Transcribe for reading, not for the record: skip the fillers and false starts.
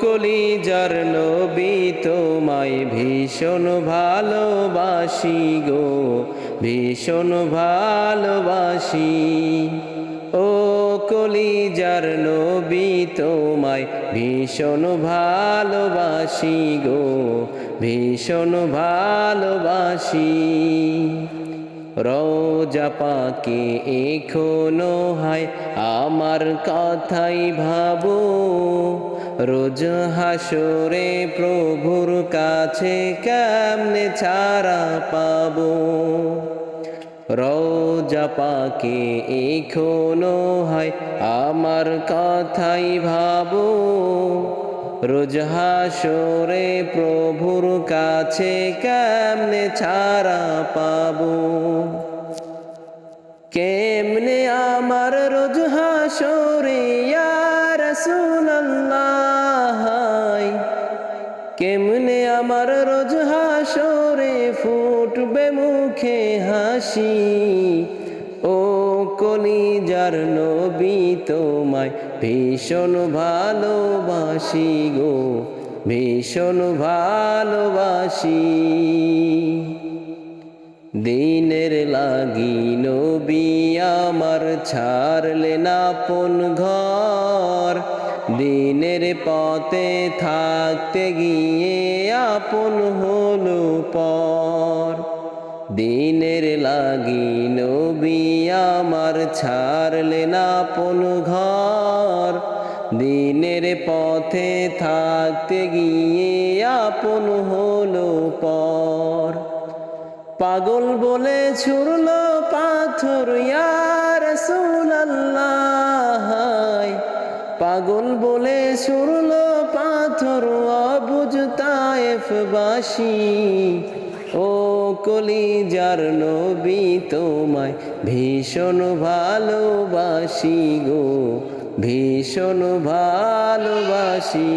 কলিজার নবী তোমায় ভীষণ ভালোবাসি গো, ভীষণ ভালোবাসি। ও কলিজার নবী তোমায় ভীষণ ভালোবাসি গো, ভীষণ ভালোবাসি। রোজা পাকে এখনো হায় আমার কথাই ভাবো, রোজ হাসরে প্রভুর কাছে কেমনে ছাড়া পাবো। রোজা পাকে এখনো হায় আমার কথাই ভাবো, রোজ হাসরে প্রভুর কাছে কেমনে ছাড়া পাবো। কেমনে আমার রোজ হাসরে ইয়া রাসূলুল্লাহ, কেমনে আমার রোজ হাসরে ফুটবে মুখে হাসি। ও কলিজার নবী তোমায় ভীষণ ভালোবাসি গো, ভীষণ ভালোবাসি। দিনের লাগি নবী আমার ছাড়লেন আপন ঘর, দিনের পথে থাকতে গিয়ে আপন হলো পর। দিনের লাগি নবী আমার ছাড়লেন আপন ঘর, দিনের পথে থাকতে গিয়ে আপন হলো পর। পাগল বলে ছুড়লো পাথর ইয়া রাসূলুল্লাহ, পাগল বলে ছুড়লো পাথর অবুঝ তায়েফবাসী। ও কলিজার নবী তোমায় ভীষণ ভালোবাসি গো, ভীষণ ভালোবাসি।